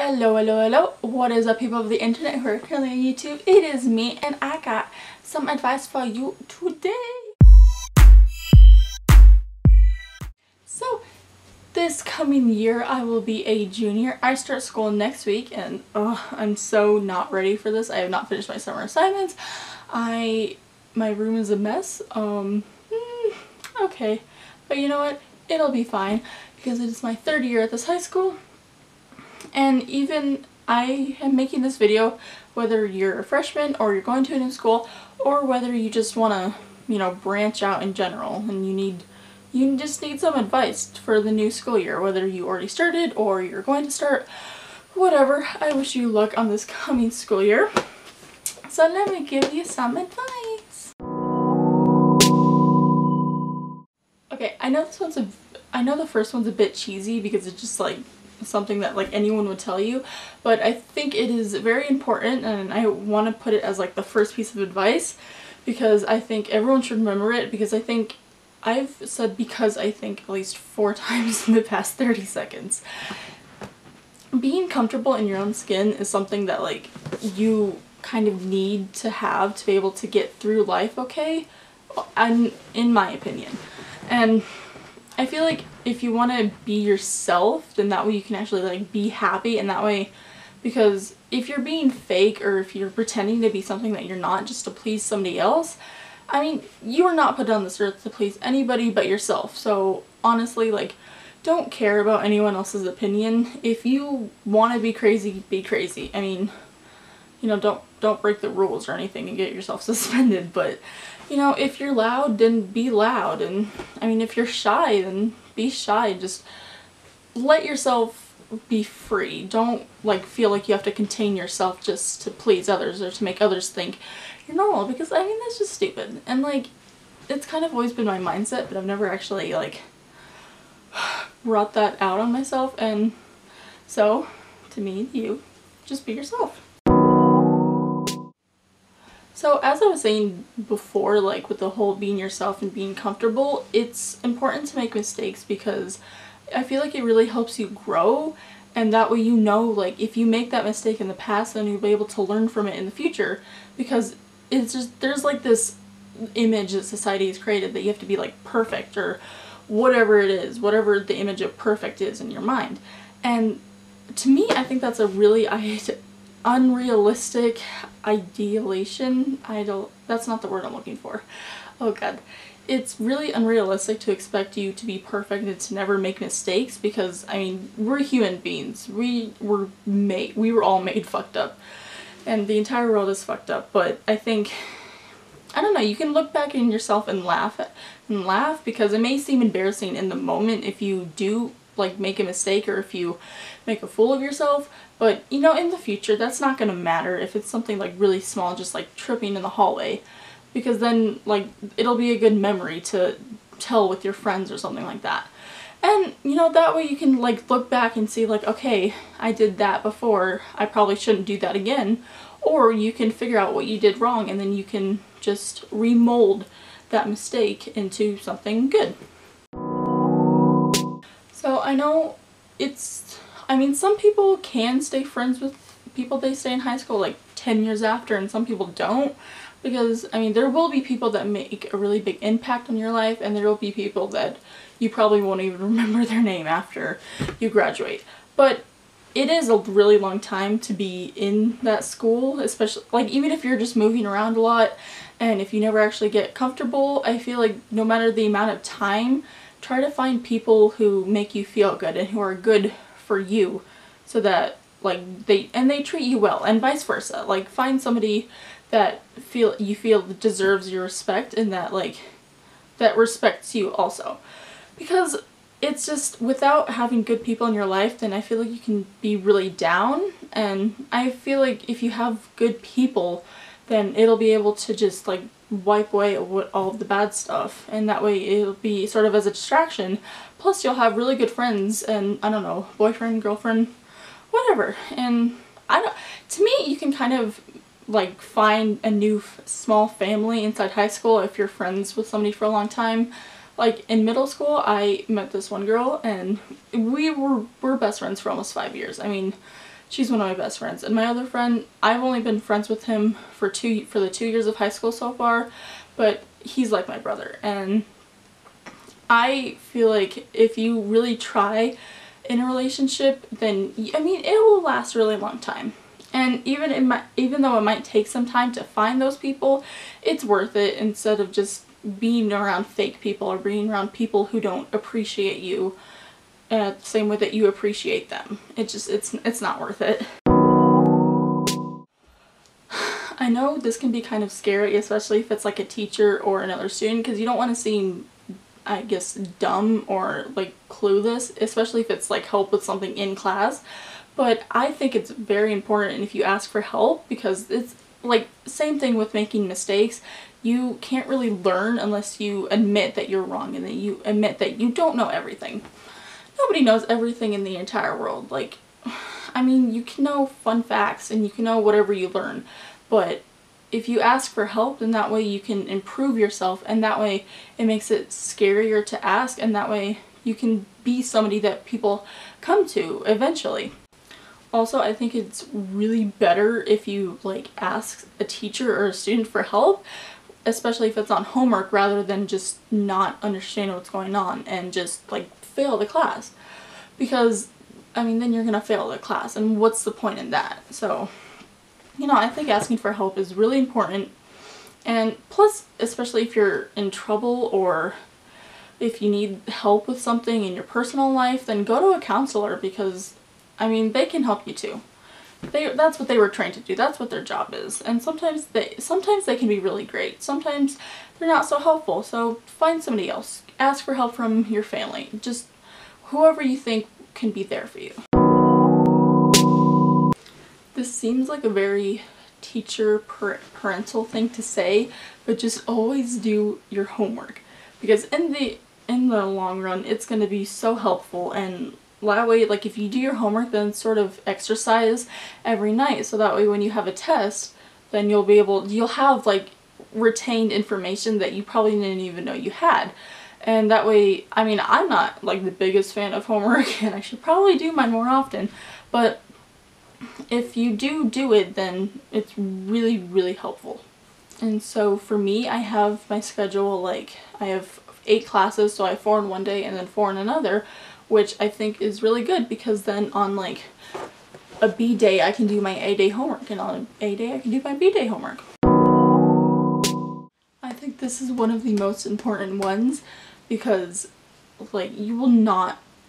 Hello, hello, hello. What is up, people of the internet who are currently on YouTube? It is me, and I got some advice for you today. So, this coming year, I will be a junior. I start school next week, and I'm so not ready for this. I have not finished my summer assignments. My room is a mess. Okay. But you know what? It'll be fine, because it is my third year at this high school. And even I am making this video whether you're a freshman or you're going to a new school, or whether you just want to, branch out in general and you just need some advice for the new school year, whether you already started or you're going to start, whatever. I wish you luck on this coming school year. So let me give you some advice. Okay, I know the first one's a bit cheesy because it's just like something that like anyone would tell you, but I think it is very important, and I want to put it as like the first piece of advice because I think everyone should remember it, because I think I've said because I think at least 4 times in the past 30 seconds. Being comfortable in your own skin is something that like you kind of need to have to be able to get through life, okay? In my opinion. And I feel like if you want to be yourself, then that way you can actually like be happy, and that way, because if you're being fake or if you're pretending to be something that you're not just to please somebody else, I mean, you are not put on this earth to please anybody but yourself. So honestly, like, don't care about anyone else's opinion. If you want to be crazy, be crazy. I mean, don't break the rules or anything and get yourself suspended, but if you're loud, then be loud. And I mean, if you're shy, then be shy. Just let yourself be free. Don't like feel like you have to contain yourself just to please others or to make others think you're normal, because I mean, that's just stupid. And like, it's kind of always been my mindset, but I've never actually like brought that out on myself. And so to me, you just be yourself. So as I was saying before, like with the whole being yourself and being comfortable, it's important to make mistakes, because I feel like it really helps you grow, and that way like if you make that mistake in the past, then you'll be able to learn from it in the future, because it's just, there's like this image that society has created that you have to be like perfect or whatever it is, whatever the image of perfect is in your mind. And to me, I think that's a really unrealistic ideation. That's not the word I'm looking for. Oh god. It's really unrealistic to expect you to be perfect and to never make mistakes, because I mean, we're human beings. We were all made fucked up, and the entire world is fucked up. But I think, I don't know, you can look back in yourself and laugh because it may seem embarrassing in the moment if you do like make a mistake, or if you make a fool of yourself, but in the future that's not gonna matter if it's something like really small, just like tripping in the hallway, because then like it'll be a good memory to tell with your friends or something like that. And that way you can like look back and see like, okay, I did that before, I probably shouldn't do that again. Or you can figure out what you did wrong, and then you can just remold that mistake into something good. So I know some people can stay friends with people they stay in high school like 10 years after, and some people don't, because I mean, there will be people that make a really big impact on your life, and there will be people that you probably won't even remember their name after you graduate. But it is a really long time to be in that school, especially like even if you're just moving around a lot and if you never actually get comfortable. I feel like no matter the amount of time, try to find people who make you feel good and who are good for you, so that like they treat you well, and vice versa. Like, find somebody that you feel deserves your respect, and that respects you also. Because it's just, without having good people in your life, then I feel like you can be really down, and I feel like if you have good people, then it'll be able to just like wipe away all of the bad stuff, and that way it'll be sort of as a distraction. Plus you'll have really good friends, and I don't know, boyfriend, girlfriend, whatever. And to me, you can kind of like find a new small family inside high school if you're friends with somebody for a long time. Like in middle school, I met this one girl, and we're best friends for almost 5 years. I mean, She's one of my best friends. And my other friend, I've only been friends with him for the 2 years of high school so far, but he's like my brother. And I feel like if you really try in a relationship, then I mean, it will last a really long time. And even though it might take some time to find those people, it's worth it instead of just being around fake people or being around people who don't appreciate you the same way that you appreciate them. It's not worth it. I know this can be kind of scary, especially if it's like a teacher or another student, because you don't want to seem, I guess, dumb or like clueless, especially if it's like help with something in class. But I think it's very important if you ask for help, because it's like same thing with making mistakes. You can't really learn unless you admit that you're wrong and that you admit that you don't know everything. Nobody knows everything in the entire world. Like, I mean, you can know fun facts and you can know whatever you learn, but if you ask for help, then that way you can improve yourself, and that way it makes it scarier to ask, and that way you can be somebody that people come to eventually. Also, I think it's really better if you like ask a teacher or a student for help, especially if it's on homework, rather than just not understanding what's going on and just like fail the class. Because, I mean, then you're gonna fail the class, and what's the point in that? So, you know, I think asking for help is really important. And plus, especially if you're in trouble or if you need help with something in your personal life, then go to a counselor, because I mean, they can help you too. That's what they were trained to do. That's what their job is. And sometimes they can be really great. Sometimes they're not so helpful. So find somebody else. Ask for help from your family. Just whoever you think can be there for you. This seems like a very teacher parental thing to say, but just always do your homework, because in the long run it's going to be so helpful. And that way, like, if you do your homework, then sort of exercise every night, so that way when you have a test, then you'll have like retained information that you probably didn't even know you had. And that way, I mean, I'm not like the biggest fan of homework and I should probably do mine more often, but if you do it, then it's really, really helpful. And so for me, I have my schedule, like I have 8 classes, so I have 4 in one day and then 4 in another, which I think is really good, because then on like a B day I can do my A day homework, and on an A day I can do my B day homework. I think this is one of the most important ones, because like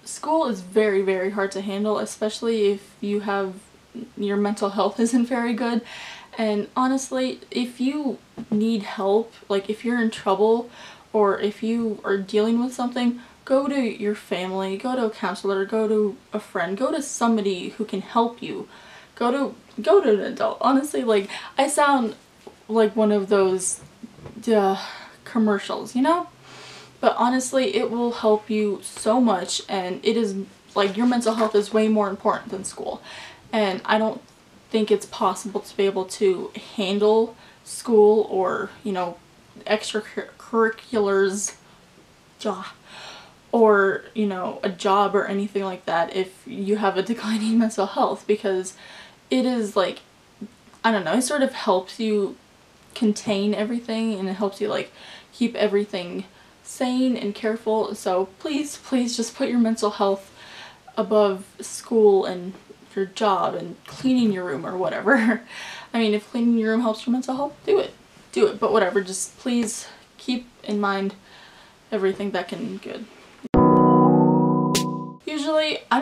school is very, very hard to handle, especially if your mental health isn't very good. And honestly, if you need help, like if you're in trouble or if you are dealing with something, go to your family, go to a counselor, go to a friend, go to somebody who can help you. Go to an adult. Honestly, like, I sound like one of those commercials, you know? But honestly, it will help you so much, and it is like your mental health is way more important than school. And I don't think it's possible to be able to handle school or, you know, extracurriculars, or, you know, a job or anything like that if you have a declining mental health, because it is like, I don't know, it sort of helps you contain everything, and it helps you like keep everything sane and careful. So please just put your mental health above school and your job and cleaning your room or whatever. I mean, if cleaning your room helps your mental health, do it, but whatever, just please keep in mind everything that can be good. Usually, I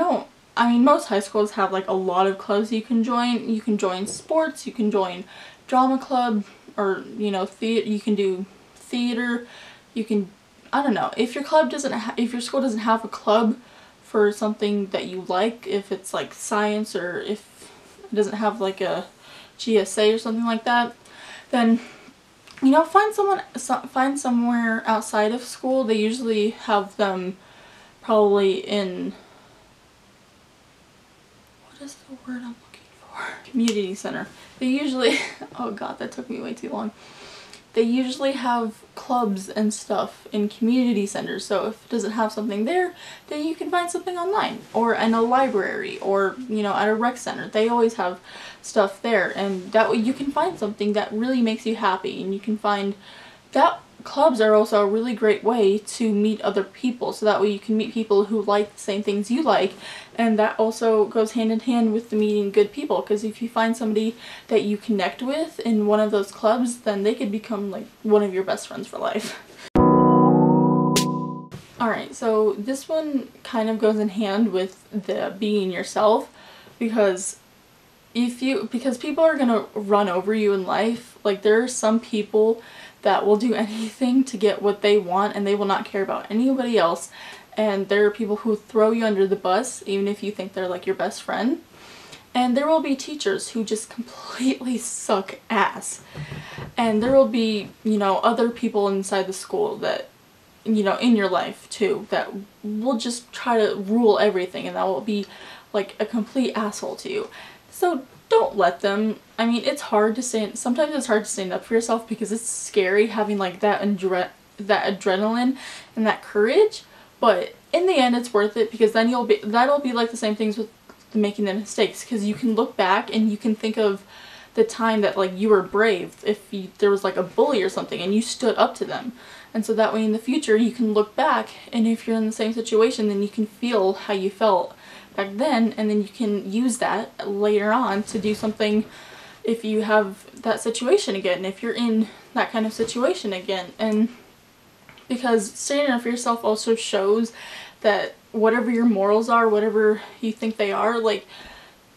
mean, most high schools have like a lot of clubs you can join. You can join sports, you can join drama club, or, you know, you can do theater, you can, I don't know, if your school doesn't have a club for something that you like, if it's like science, or if it doesn't have like a GSA or something like that, then, you know, find somewhere outside of school. They usually have them probably in, what is the word I'm looking for? Community center. They usually, oh god, that took me way too long. they usually have clubs and stuff in community centers, so if it doesn't have something there, then you can find something online or in a library or, you know, at a rec center. They always have stuff there, and that way you can find something that really makes you happy, and you can find that clubs are also a really great way to meet other people, so that way you can meet people who like the same things you like, and that also goes hand in hand with the meeting good people, because if you find somebody that you connect with in one of those clubs, then they could become like one of your best friends for life. Alright, so this one kind of goes in hand with the being yourself, because people are gonna run over you in life. Like, there are some people that will do anything to get what they want, and they will not care about anybody else, and there are people who throw you under the bus even if you think they're like your best friend. And there will be teachers who just completely suck ass, and there will be, you know, other people inside the school that, you know, in your life too, that will just try to rule everything, and that will be like a complete asshole to you. So don't let them. I mean, it's hard to sometimes it's hard to stand up for yourself, because it's scary having like that adrenaline and that courage, but in the end it's worth it, because then that'll be like the same things with making the mistakes, because you can look back and you can think of the time that like you were brave if there was like a bully or something and you stood up to them, and so that way in the future you can look back, and if you're in the same situation, then you can feel how you felt back then, and then you can use that later on to do something if you have that situation again, if you're in that kind of situation again. And because standing up for yourself also shows that whatever your morals are, whatever you think they are, like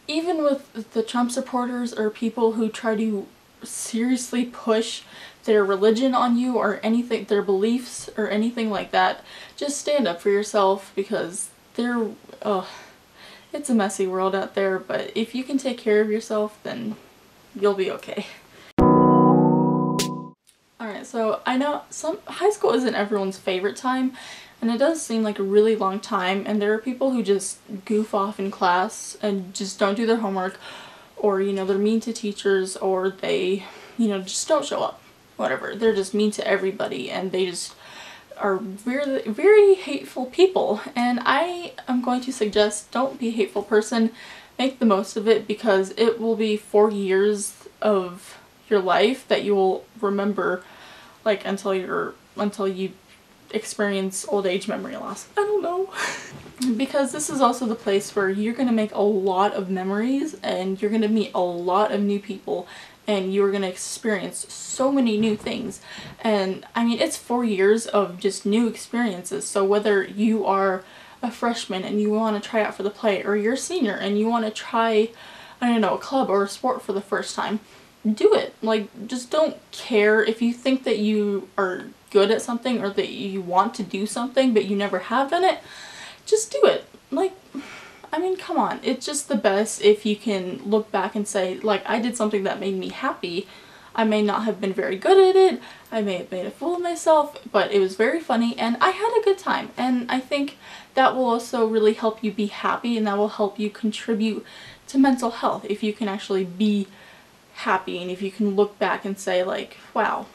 even with the Trump supporters or people who try to seriously push their religion on you or anything, their beliefs or anything like that, just stand up for yourself, because it's a messy world out there, but if you can take care of yourself, then you'll be okay. Alright, so I know high school isn't everyone's favorite time, and it does seem like a really long time, and there are people who just goof off in class and just don't do their homework, or, you know, they're mean to teachers, or they, you know, just don't show up. Whatever. They're just mean to everybody, and they just are very, very hateful people, and I am going to suggest don't be a hateful person. Make the most of it, because it will be 4 years of your life that you will remember, like until you experience old age memory loss. I don't know. Because this is also the place where you're going to make a lot of memories, and you're going to meet a lot of new people, and you're going to experience so many new things. And I mean, it's 4 years of just new experiences, so whether you are a freshman and you want to try out for the play, or you're a senior and you want to try, I don't know, a club or a sport for the first time, do it. Like, just don't care if you think that you are good at something, or that you want to do something but you never have done it, just do it. Like, I mean, come on, it's just the best if you can look back and say, like, I did something that made me happy. I may not have been very good at it, I may have made a fool of myself, but it was very funny and I had a good time. And I think that will also really help you be happy, and that will help you contribute to mental health if you can actually be happy, and if you can look back and say like, wow,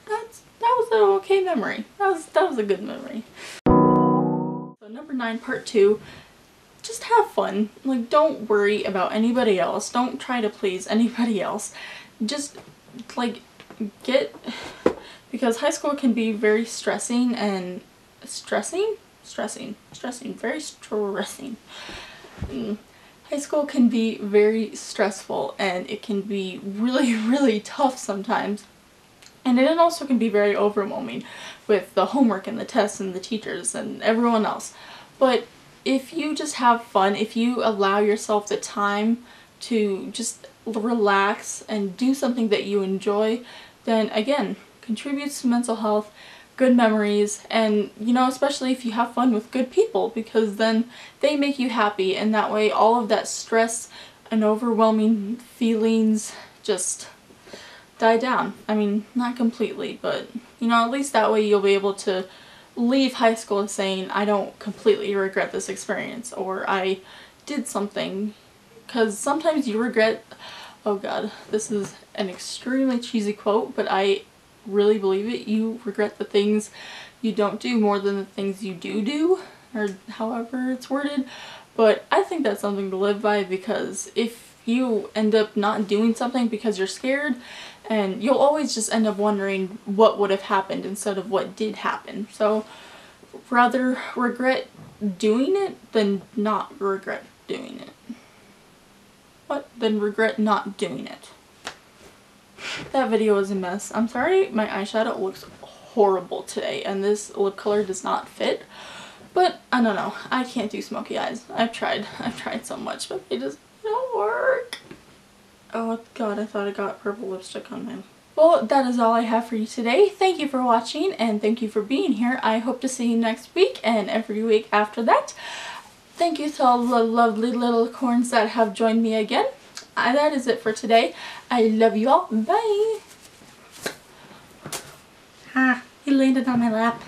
that was an okay memory. That was a good memory. So number 9, part 2. Just have fun. Like, don't worry about anybody else. Don't try to please anybody else. Just like because high school can be very stressing and very stressing. High school can be very stressful, and it can be really, really tough sometimes. And it also can be very overwhelming with the homework and the tests and the teachers and everyone else. But if you just have fun, if you allow yourself the time to just relax and do something that you enjoy, then again, contributes to mental health, good memories, and, you know, especially if you have fun with good people, because then they make you happy, and that way all of that stress and overwhelming feelings just die down. I mean, not completely, but, you know, at least that way you'll be able to leave high school saying, I don't completely regret this experience, or I did something, because sometimes you regret, oh god, this is an extremely cheesy quote, but I really believe it, you regret the things you don't do more than the things you do, or however it's worded. But I think that's something to live by, because if you end up not doing something because you're scared, and you'll always just end up wondering what would have happened instead of what did happen. So rather regret doing it than not regret doing it. Than regret not doing it. That video was a mess. I'm sorry, my eyeshadow looks horrible today, and this lip color does not fit. But I don't know. I can't do smoky eyes. I've tried so much, but they just don't work. Oh god, I thought I got purple lipstick on mine. Well, that is all I have for you today. Thank you for watching, and thank you for being here. I hope to see you next week and every week after that. Thank you to all the lovely little corns that have joined me again. That is it for today. I love you all. Bye. Ah, he landed on my lap.